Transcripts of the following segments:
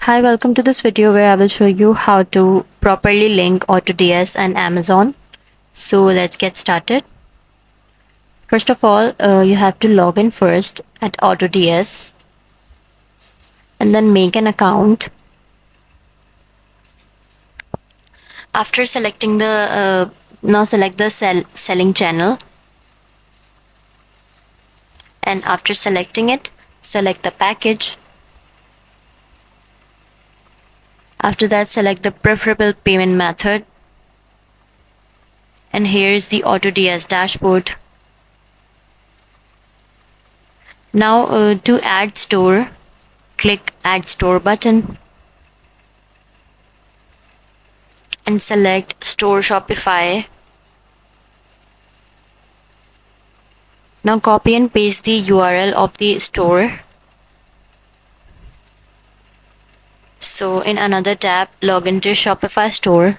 Hi, welcome to this video where I will show you how to properly link AutoDS and Amazon. So let's get started. First of all, you have to log in first at AutoDS and then make an account. After selecting now select the selling channel, and after selecting it, select the package. After that, select the preferable payment method. And here is the AutoDS dashboard. Now to add store, click add store button and select store Shopify. Now copy and paste the URL of the store. So in another tab, log into Shopify store.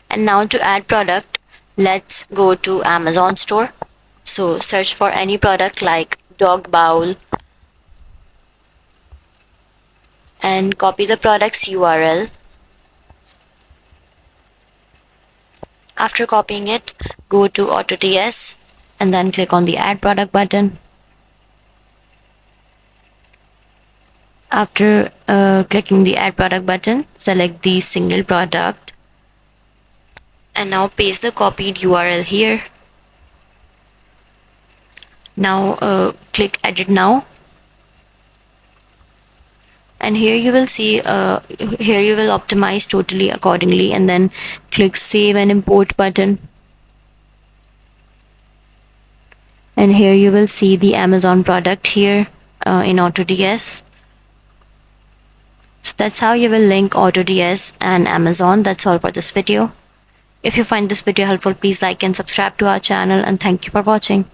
And now to add product, let's go to Amazon store. So search for any product like dog bowl and copy the product's URL. After copying it, go to AutoDS and then click on the add product button. After clicking the add product button, select the single product and now paste the copied URL here. Now click edit now, and here you will see here you will optimize totally accordingly, and then click save and import button, and here you will see the Amazon product here in AutoDS. So that's how you will link AutoDS and Amazon. That's all for this video. If you find this video helpful, please like and subscribe to our channel, and thank you for watching.